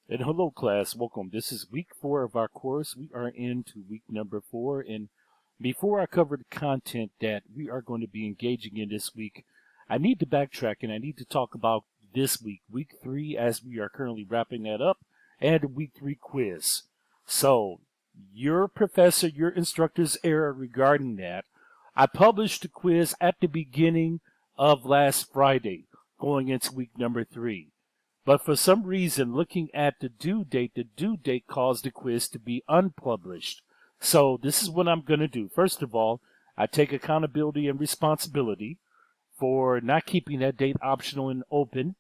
And hello class, welcome. This is week 4 of our course. We are into week number 4, and before I cover the content that we are going to be engaging in this week, I need to backtrack and I need to talk about this week, week 3, as we are currently wrapping that up, and the week 3 quiz. So, your professor, your instructor's error regarding that. I published the quiz at the beginning of last Friday, going into week number 3. But for some reason, looking at the due date caused the quiz to be unpublished. So this is what I'm going to do. First of all, I take accountability and responsibility for not keeping that date optional and open.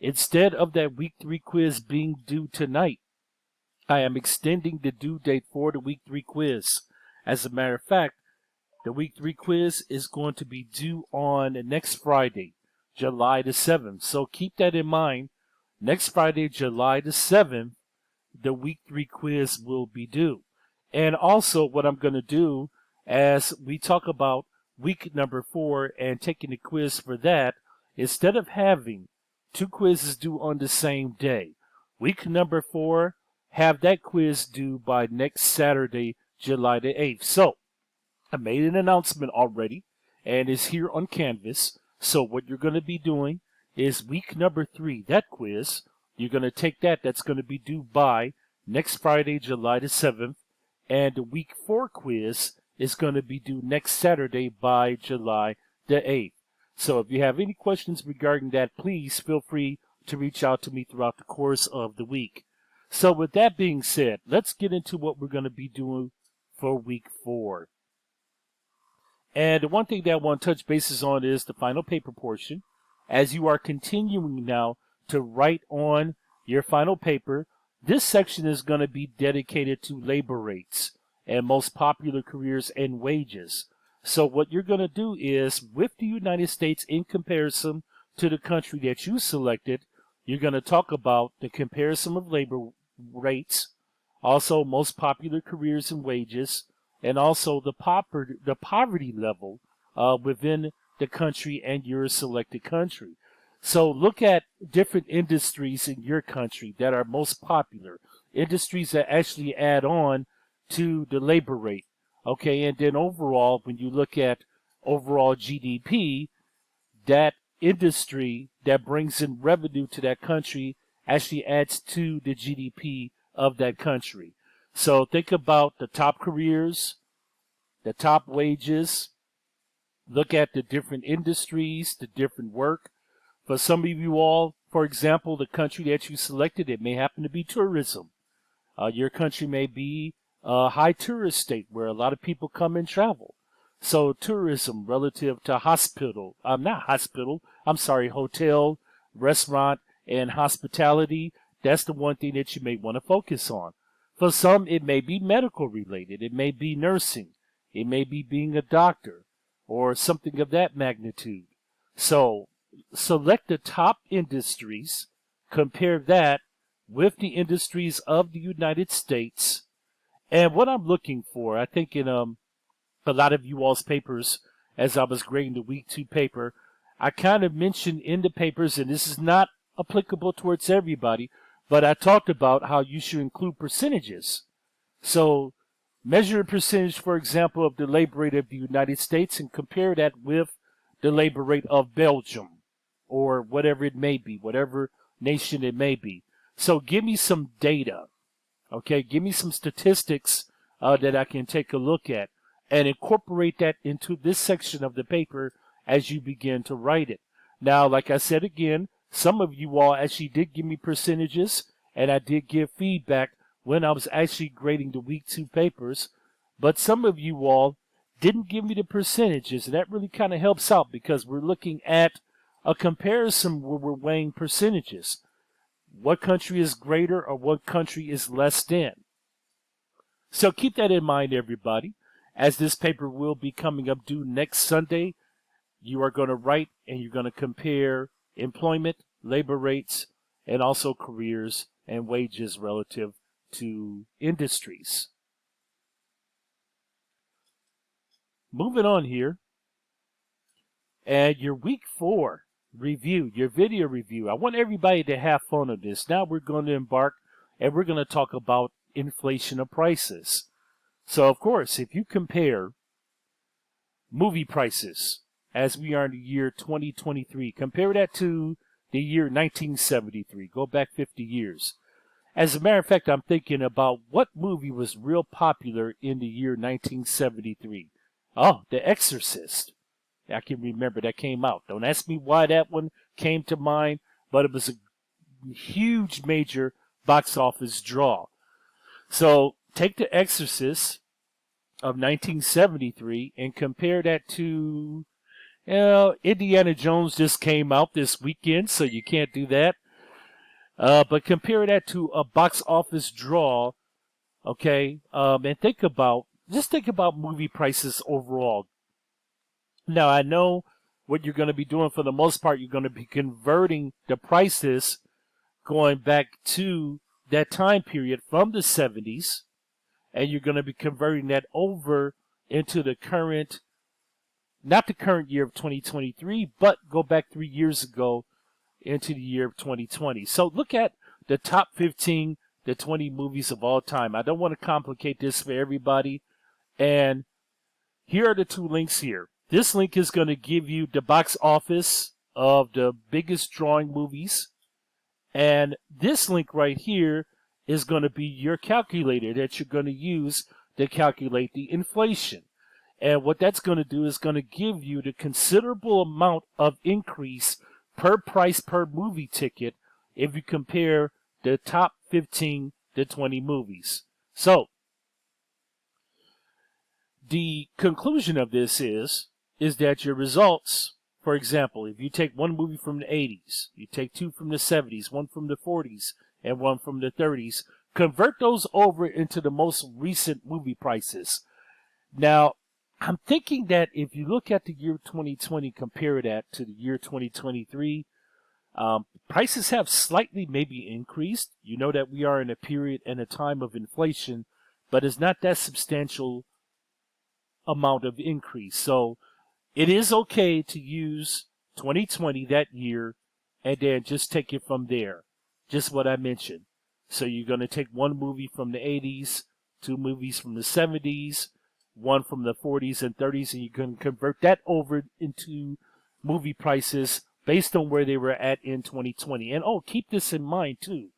Instead of that week 3 quiz being due tonight, I am extending the due date for the week 3 quiz. As a matter of fact, the week 3 quiz is going to be due on next Friday, July the 7th. So keep that in mind. Next Friday, July the 7th, the week 3 quiz will be due. And also what I'm going to do as we talk about week number 4 and taking the quiz for that, instead of having 2 quizzes due on the same day, week number 4, have that quiz due by next Saturday, July the 8th. So I made an announcement already and it's here on Canvas. So what you're going to be doing is week number 3, that quiz, you're going to take that. That's going to be due by next Friday, July the 7th. And the week 4 quiz is going to be due next Saturday by July the 8th. So if you have any questions regarding that, please feel free to reach out to me throughout the course of the week. So with that being said, let's get into what we're going to be doing for week 4. And the one thing that I want to touch bases on is the final paper portion. As you are continuing now to write on your final paper, this section is going to be dedicated to labor rates and most popular careers and wages. So what you're going to do is, with the United States in comparison to the country that you selected, you're going to talk about the comparison of labor rates, also most popular careers and wages, and also the poverty level within the country and your selected country. So look at different industries in your country that are most popular, industries that actually add on to the labor rate. Okay, and then overall, when you look at overall GDP, that industry that brings in revenue to that country actually adds to the GDP of that country. So think about the top careers, the top wages. Look at the different industries, the different work. For some of you all, for example, the country that you selected, it may happen to be tourism. Your country may be a high tourist state where a lot of people come and travel. So tourism relative to hotel, restaurant, and hospitality, that's the one thing that you may want to focus on. For some, it may be medical related. It may be nursing. It may be being a doctor or something of that magnitude. So select the top industries, compare that with the industries of the United States. And what I'm looking for, I think in a lot of you all's papers, as I was grading the week 2 paper, I kind of mentioned in the papers, and this is not applicable towards everybody, but I talked about how you should include percentages. So measure a percentage, for example, of the labor rate of the United States and compare that with the labor rate of Belgium or whatever it may be, whatever nation it may be. So give me some data, okay? Give me some statistics that I can take a look at and incorporate that into this section of the paper as you begin to write it. Now, like I said again, some of you all actually did give me percentages, and I did give feedback when I was actually grading the week 2 papers, but some of you all didn't give me the percentages, and that really kind of helps out because we're looking at a comparison where we're weighing percentages. What country is greater or what country is less than? So keep that in mind, everybody. As this paper will be coming up due next Sunday, you are going to write and you're going to compare employment, labor rates, and also careers and wages relative to industries. Moving on here, and your week 4 review, your video review. I want everybody to have fun on this. Now we're going to embark and we're going to talk about inflation of prices. So, of course, if you compare movie prices as we are in the year 2023, compare that to the year 1973, go back 50 years. As a matter of fact, I'm thinking about what movie was real popular in the year 1973. Oh, The Exorcist. I can remember that came out. Don't ask me why that one came to mind, but it was a huge major box office draw. So take The Exorcist of 1973 and compare that to, Indiana Jones just came out this weekend, so you can't do that. But compare that to a box office draw, okay? And think about movie prices overall. Now, I know what you're going to be doing for the most part. You're going to be converting the prices going back to that time period from the 70s, and you're going to be converting that over into the current, not the current year of 2023, but go back 3 years ago into the year of 2020. So look at the top 15 to 20 movies of all time. I don't want to complicate this for everybody. And here are the two links here. This link is going to give you the box office of the biggest drawing movies. And this link right here is going to be your calculator that you're going to use to calculate the inflation. And what that's going to do is going to give you the considerable amount of increase per price per movie ticket if you compare the top 15 to 20 movies. So, the conclusion of this is that your results, for example, if you take one movie from the 80s, you take two from the 70s, one from the 40s, and one from the 30s, convert those over into the most recent movie prices. Now, I'm thinking that if you look at the year 2020, compare that to the year 2023, prices have slightly maybe increased. You know that we are in a period and a time of inflation, but it's not that substantial amount of increase. So it is okay to use 2020, that year, and then just take it from there. Just what I mentioned. So you're going to take one movie from the 80s, two movies from the 70s, one from the 40s and 30s, and you can convert that over into movie prices based on where they were at in 2020. And keep this in mind too.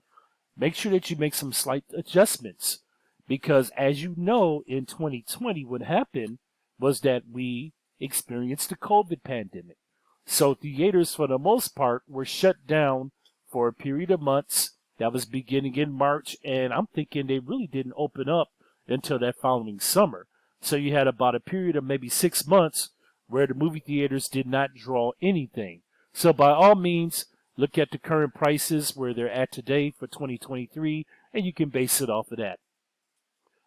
Make sure that you make some slight adjustments, because as you know, in 2020, what happened was that we experienced the COVID pandemic. So theaters, for the most part, were shut down for a period of months. That was beginning in March, and I'm thinking they really didn't open up until that following summer. So you had about a period of maybe 6 months where the movie theaters did not draw anything. So by all means, look at the current prices where they're at today for 2023, and you can base it off of that.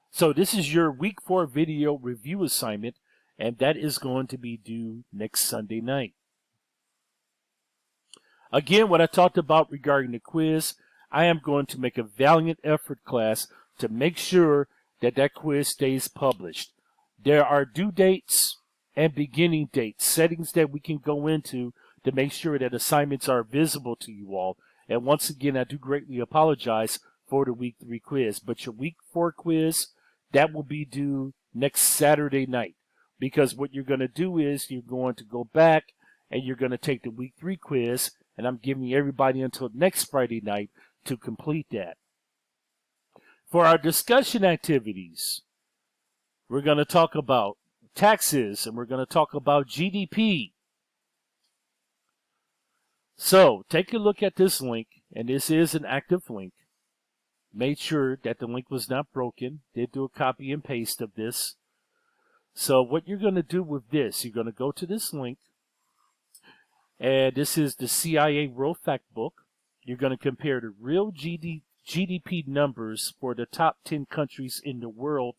So this is your week 4 video review assignment, and that is going to be due next Sunday night. Again, what I talked about regarding the quiz, I am going to make a valiant effort, class, to make sure that that quiz stays published. There are due dates and beginning dates, settings that we can go into to make sure that assignments are visible to you all. And once again, I do greatly apologize for the week 3 quiz, but your week 4 quiz, that will be due next Saturday night. Because what you're going to do is you're going to go back and you're going to take the week 3 quiz, and I'm giving everybody until next Friday night to complete that. For our discussion activities, we're going to talk about taxes, and we're going to talk about GDP. So take a look at this link, and this is an active link. Made sure that the link was not broken. Did do a copy and paste of this. So what you're going to do with this, you're going to go to this link, and this is the CIA World Factbook. You're going to compare the real GDP numbers for the top 10 countries in the world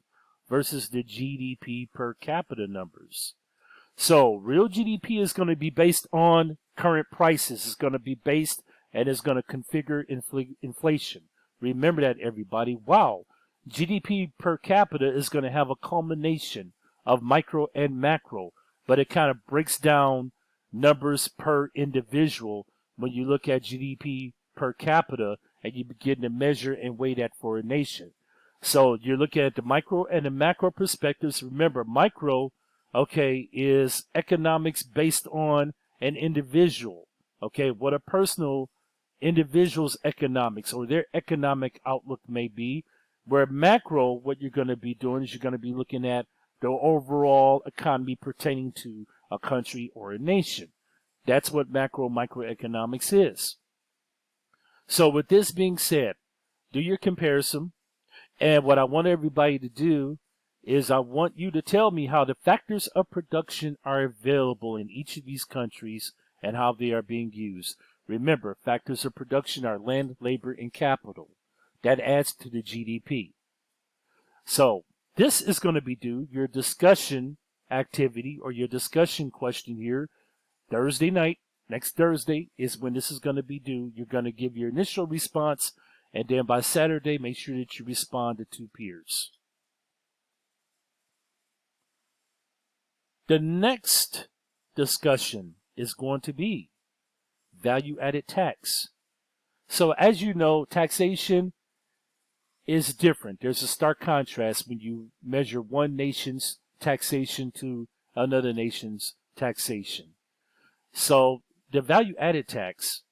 versus the GDP per capita numbers. So real GDP is going to be based on current prices. It's going to be based and it's going to configure inflation. Remember that, everybody. Wow. GDP per capita is going to have a culmination of micro and macro, but it kind of breaks down numbers per individual when you look at GDP per capita and you begin to measure and weigh that for a nation. So you're looking at the micro and the macro perspectives. Remember, micro, okay, is economics based on an individual, okay, what a personal individual's economics or their economic outlook may be. Where macro, what you're going to be doing is you're going to be looking at the overall economy pertaining to a country or a nation. That's what microeconomics is. So with this being said, do your comparison. And what I want everybody to do is I want you to tell me how the factors of production are available in each of these countries and how they are being used. Remember, factors of production are land, labor, and capital. That adds to the GDP. So this is going to be due your discussion activity or your discussion question here Thursday night. Next Thursday is when this is going to be due. You're going to give your initial response, and then by Saturday, make sure that you respond to 2 peers. The next discussion is going to be value-added tax. So as you know, taxation is different. There's a stark contrast when you measure one nation's taxation to another nation's taxation. So the value-added tax,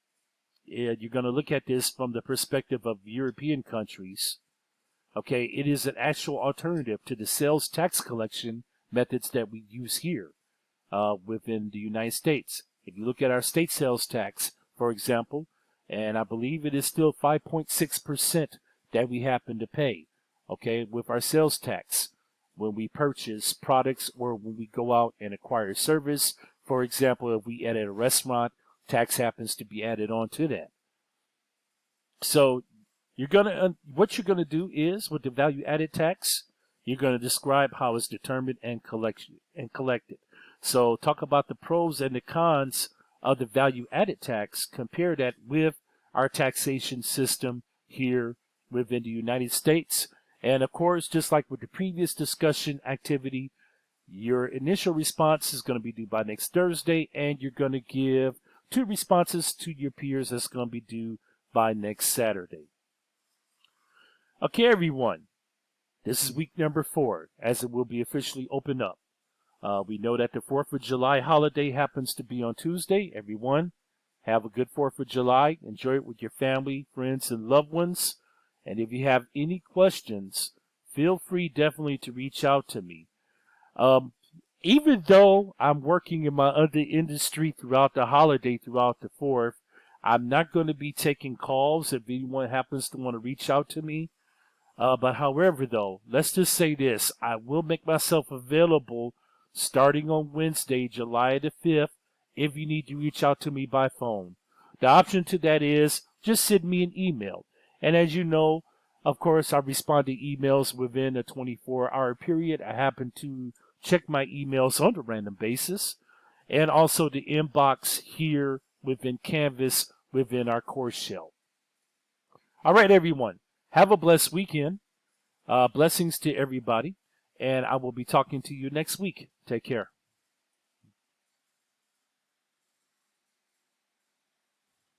you're going to look at this from the perspective of European countries. Okay, it is an actual alternative to the sales tax collection methods that we use here within the United States. If you look at our state sales tax, for example, and I believe it is still 5.6% that we happen to pay, okay, with our sales tax when we purchase products or when we go out and acquire service. For example, if we edit a restaurant, tax happens to be added on to that. So what you're gonna do is with the value-added tax, you're gonna describe how it's determined and collected. So talk about the pros and the cons of the value-added tax. Compare that with our taxation system here within the United States. And of course, just like with the previous discussion activity, your initial response is going to be due by next Thursday, and you're going to give 2 responses to your peers that's going to be due by next Saturday. Okay, everyone, this is week number 4, as it will be officially opened up. We know that the 4th of July holiday happens to be on Tuesday. Everyone, have a good 4th of July. Enjoy it with your family, friends, and loved ones. And if you have any questions, feel free definitely to reach out to me. Even though I'm working in my other industry throughout the holiday, throughout the 4th, I'm not going to be taking calls if anyone happens to want to reach out to me. But however, though, let's just say this. I will make myself available starting on Wednesday, July the 5th, if you need to reach out to me by phone. The option to that is just send me an email. And as you know, of course, I respond to emails within a 24-hour period. I happen to check my emails on a random basis. And also the inbox here within Canvas within our course shell. All right, everyone. Have a blessed weekend. Blessings to everybody. And I will be talking to you next week. Take care.